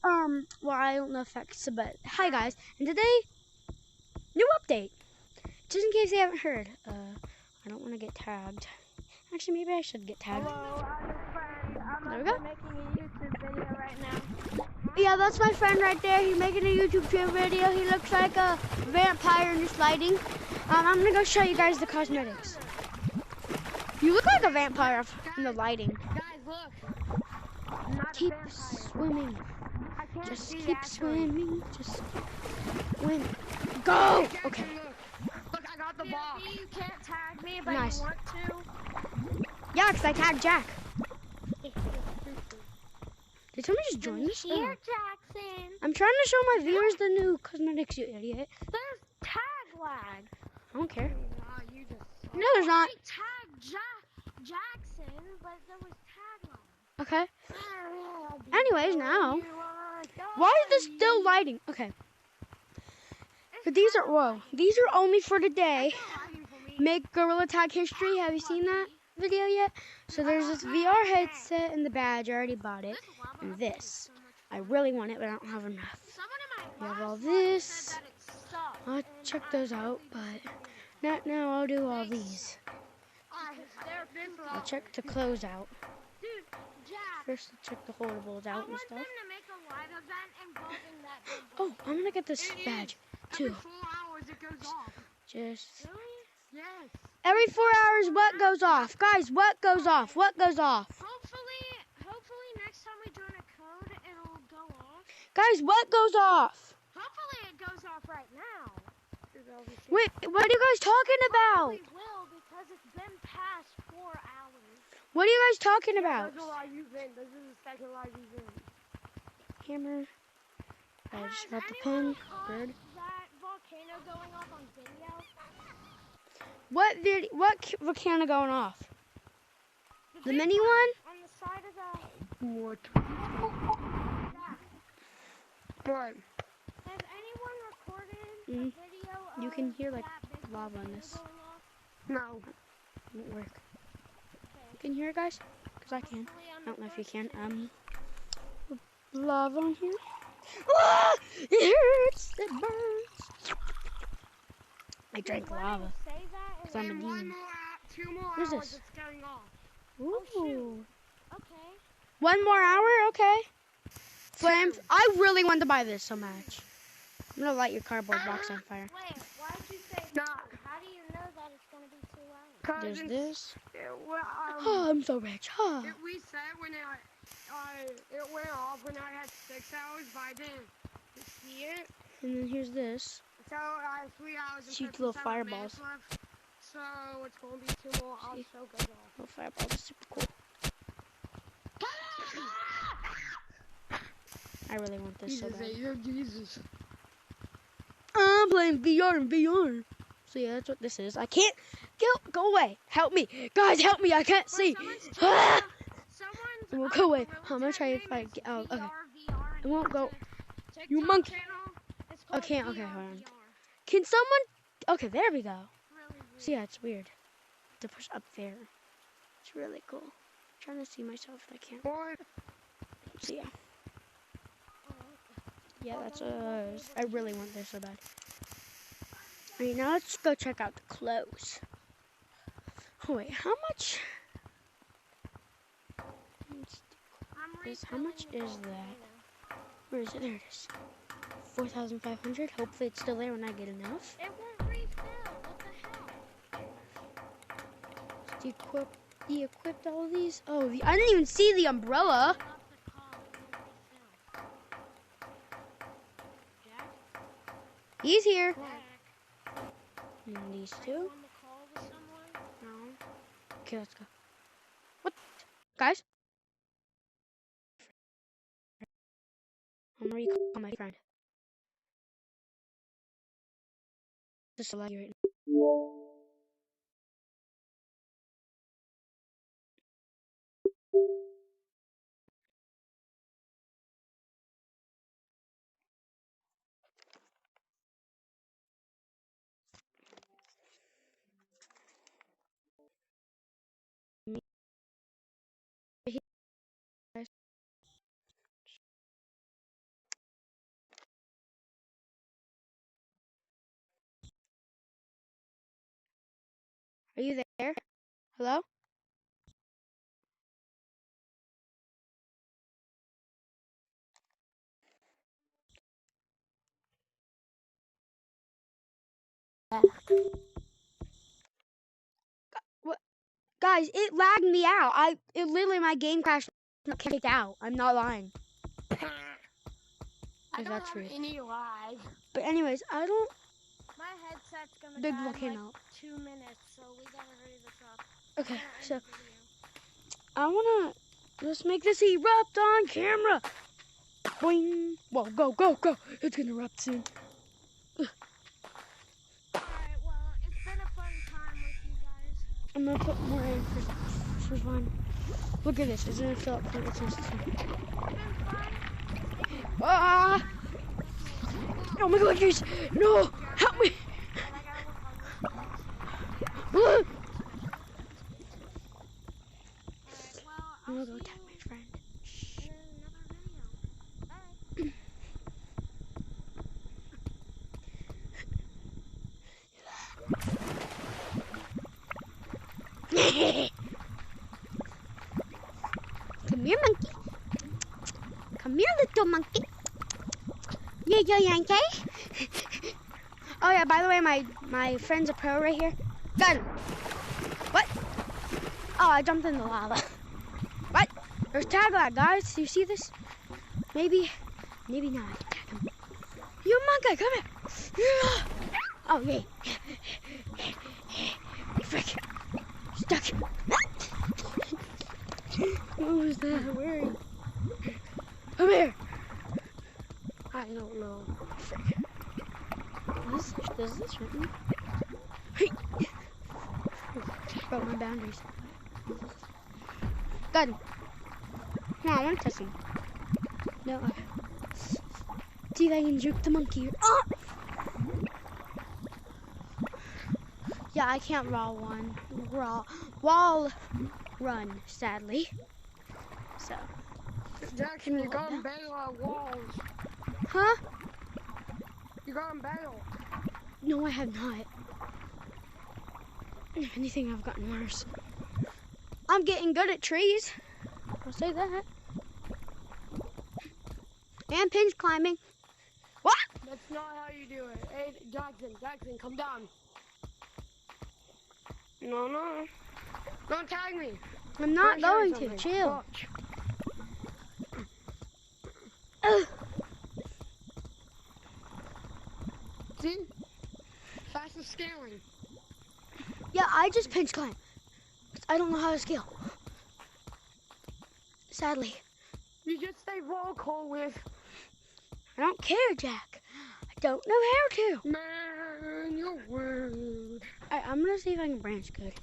well, I don't know if that's, but hi guys, and today, new update. Just in case you haven't heard, I don't want to get tagged. Actually, maybe I should get tagged. Hello, I'm his friend. There we go. Making a YouTube video right now. Yeah, that's my friend right there. He's making a YouTube video. He looks like a vampire in this lighting. I'm gonna go show you guys the cosmetics. You look like a vampire in the lighting. Guys, look. I'm not Keep a vampire. swimming. I can't Just see, keep actually. swimming. Just swim. Go! Okay. Look, I got the ball. You can't tag me, but Nice. you want to. Yeah, because I tagged Jack. Did somebody just join us? Here, Jackson. I'm trying to show my viewers the new cosmetics, you idiot. There's tag lag. I don't care. You just No, there's not. I tagged Jackson, but there was tag lag. Okay. Anyways, now. Why is this still lighting? Okay. But these are, whoa. These are only for today. Make Gorilla Tag history. Have you seen that video yet? So there's this VR headset and the badge. I already bought it. And this. I really want it, but I don't have enough. We have all this. I'll check those out, but not now. I'll do all these. I'll check the clothes out. First, I'll check the holdables out and stuff. Oh, I'm gonna get this badge too. Just every 4 hours, what goes off? Guys, what goes off? What goes off? Hopefully next time we join a code, it'll go off. Guys, what goes off? Hopefully it goes off right now. Wait, what are you guys talking about? We will, because it's been past 4 hours. What are you guys talking about? Those are live event. This is the second live event. Hammer. I just got the pen. Bird. That volcano going off on video? What volcano going off? The mini one? On the side of the... What? What? Has anyone recorded a Mm. video You of can hear like that big lava in volcano this. going off? No. It won't work. You can hear it, guys? Because I can. I don't know if you can. Lava on here. Ah! It hurts. It burns. I drank lava. Say that Because I'm a In one demon. more, 2 more What is hours, this? it's going off. Ooh. okay. 1 more hour? Okay. Flames. I really want to buy this so much. I'm going to light your cardboard box on fire. Wait, why did you say Nah. How do you know that it's going to be 2 hours? There's this. Well, Oh, I'm so rich. Oh. it reset when it went off when I had 6 hours, but I didn't see it. And then here's this. So I have 3 hours and Shoot 57 little fireballs. minutes left. So it's going to be 2 more hours, so it goes off. Oh, fireball is super cool. I really want this so bad. You're Jesus. I'm playing VR and VR. So yeah, that's what this is. I can't go away. Help me, guys! Help me! I can't see. Ah! It won't go away. I'm gonna try if I get out. Okay, it won't go. You monkey! I can't. Okay, hold on. Can someone? Okay, there we go. So yeah, it's weird to push up there. It's really cool. I'm trying to see myself if I can't. What? So yeah. Yeah, that's I really want this so bad. Alright, now let's go check out the clothes. Oh wait, how much? How much is that? Where is it? There it is. 4,500. Hopefully it's still there when I get enough. It won't refill. What the hell? Equipped all these. Oh, I didn't even see the umbrella. He's here. And these two. No. Okay, let's go. What? Guys? I'm already calling my friend. Just allow you right now. Are you there? Hello? What? Guys, it lagged me out. It literally, my game crashed. Kicked out. I'm not lying. I don't That's have weird. any lag. But anyways, I don't. My headset's gonna Big die in volcano. like 2 minutes, so we gotta hurry this up. Okay, We're gonna end so the video. I wanna let's make this erupt on camera. Boing! Whoa, go! It's gonna erupt soon. Alright, well, it's been a fun time with you guys. I'm gonna put more in for fun. Look at this. It's gonna fill up. It's just, It's been fun. ah! Oh my God, guys! No! Help me! And I gotta work on this. Ah! Alright, well, I'm I'll gonna go see attack you my friend. in another video. Bye. Come here, monkey. Come here, little monkey. Yeah, Yankee. Oh yeah, by the way, my friend's a pro right here. Gun. What? Oh, I jumped in the lava. What? There's tag lag, guys. Do you see this? Maybe not. I can tag him. You monkey, come here. Oh, yay. Frick. Stuck. What was that? Where are you? Come here. I don't know. Frick. Does this hurt me? Hey. Broke my boundaries. Got him. Come on, I want to test him. No. See if I can juke the monkey. Oh! Yeah, I can't wall run, sadly. So. Jackson, you got him better on walls. Huh? You got him better. No, I have not. If anything, I've gotten worse. I'm getting good at trees. I'll say that. And pinch climbing. What? That's not how you do it. Hey, Jackson, come down. No. Don't tag me. I'm not I'll show you going to. something. Chill. Watch. Ugh. See? Faster scaling. Yeah, I just pinch climb. I don't know how to scale. Sadly. You just stay vocal with. I don't care, Jack. I don't know how to. Man, you're rude. I'm gonna see if I can branch good.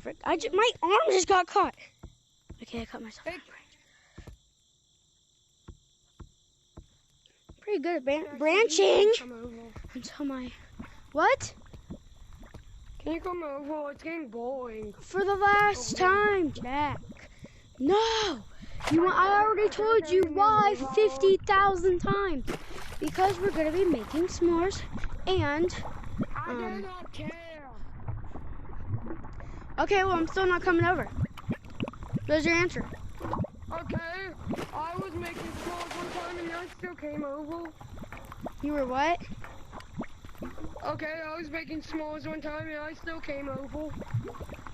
Frick, my arm just got caught. Okay, I cut myself. Hey. Pretty good at branching. Come over. Until my... What? Can you come over? It's getting boring. For the last time, Jack. No! I already told you why 50,000 times. Because we're gonna be making s'mores and I do not care. okay, well I'm still not coming over. There's your answer. Okay, I was making s'mores one time and I still came over. You were what? Okay, I was making s'mores one time and I still came over.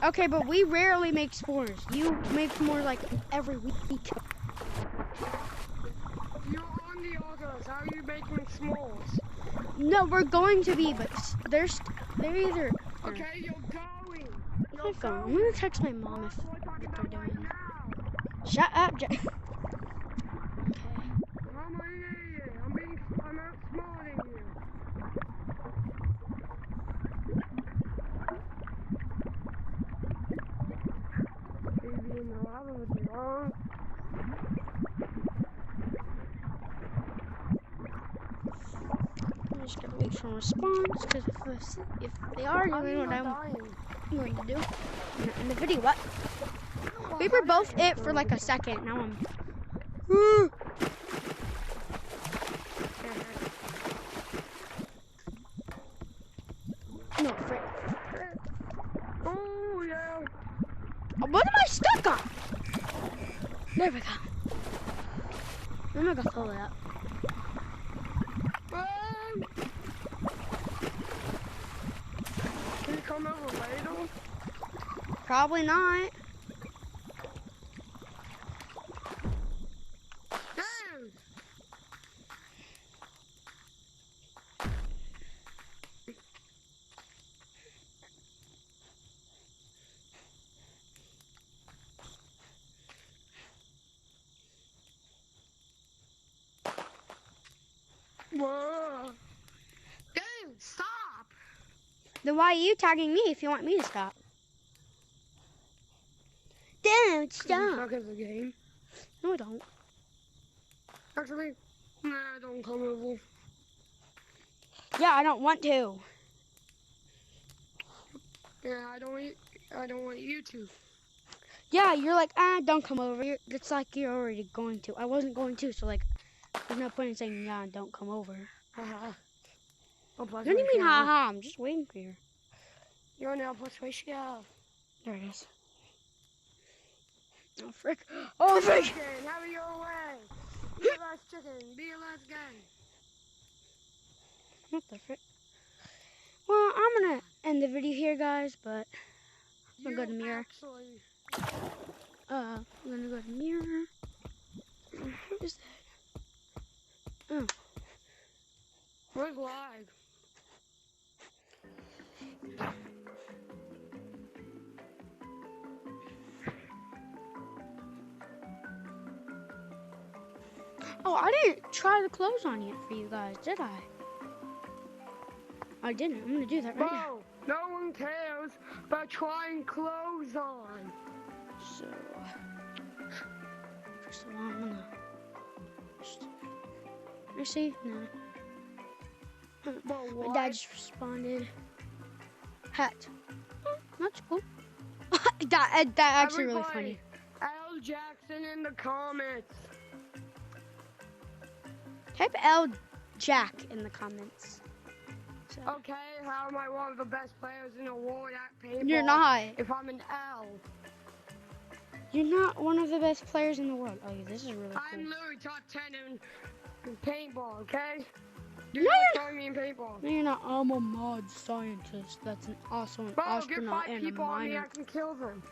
Okay, but we rarely make s'mores. You make s'mores like every week. You're on the others. How are you making s'mores? No, we're going to be, but they're either. Okay, you're going. My phone. I'm gonna text my mom if We're talking they're about doing right it. now. Shut up, Jack. Okay. I'm an idiot. I'm outsmarting you. Baby in the lava with the arm. I'm just gonna wait for a response because if they are doing what I'm going to do in the video, what? We were both it for like a second. Now I'm. No, frick. I'm not gonna fill it up. Can you come over later? Probably not. Damn! Whoa! Damn! Stop! Then why are you tagging me if you want me to stop? Don't You stop. suck at the game. No, I don't. Actually, nah, don't come over. Yeah, I don't want to. Yeah, I don't want you to. Yeah, you're like, don't come over. It's like you're already going to. I wasn't going to, so like, there's no point in saying, yeah, don't come over. Haha. I'll plus What do you mean, ratio. haha? I'm just waiting for you. You're now plus ratio. There it is. Oh, frick. Oh, frick. Chicken, have your way. Be a last chicken. Be a last guy. What the frick? Well, I'm gonna end the video here, guys, but I'm gonna go to mirror. Actually, I'm gonna go to mirror. What is that? Oh. where's lag? Oh, I didn't try the clothes on yet for you guys, did I? I didn't. I'm gonna do that right now. No one cares about trying clothes on. So, first of all, I'm gonna. I see? No. But My what? dad just responded. Hat. Oh, that's cool. that actually really funny. L Jackson in the comments. Type L Jack in the comments. So. Okay, how am I one of the best players in the world at paintball? You're not. If I'm an L. You're not one of the best players in the world. Oh, yeah, this is really cool. I'm literally top 10 in paintball, okay? No, You're not you're throwing me in paintball. No, you're not. I'm a mod scientist. That's also an Bro, get astronaut 5 and a people on me, I miner. can kill them.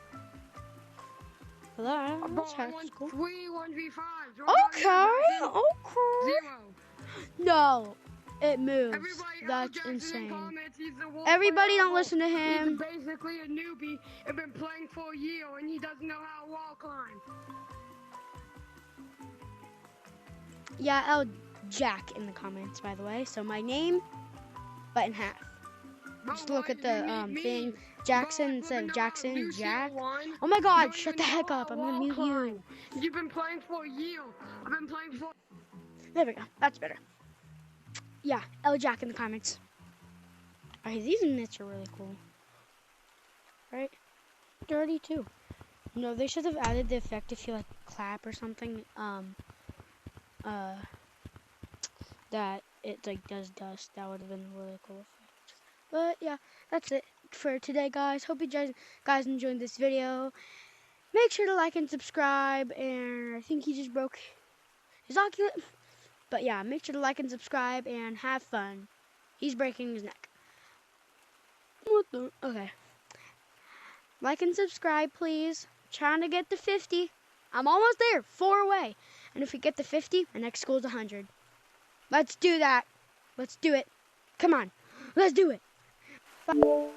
Hello, Bro, that's I how want it's cool. 3 1v5s. Okay, okay. 0. No, it moves. Everybody, That's Jackson in insane. comments, he's the world Everybody player don't listen to He's him. basically a newbie and been playing for a year and he doesn't know how to wall climb. Yeah, L Jack in the comments, by the way. So my name, but in half. Bro, Just look why at did you the meet me? thing. Jackson Bro, instead of no, Jackson, Lucio Jack. won. Oh my God! Don't Shut even the heck know up! how I'm to gonna wall mute climb. you. You've been playing for a year. I've been playing for. There we go. That's better. Yeah, L Jack in the comments. Alright, these knits are really cool. Right? Dirty too. No, they should have added the effect if you like clap or something. That it like does dust. That would have been a really cool effect. But yeah, that's it for today, guys. Hope you guys enjoyed this video. Make sure to like and subscribe. And I think he just broke his oculus. But yeah, make sure to like and subscribe and have fun. He's breaking his neck. What the? Okay. Like and subscribe, please. Trying to get to 50. I'm almost there. 4 away. And if we get to 50, the next goal is 100. Let's do that. Let's do it. Come on. Let's do it. Bye.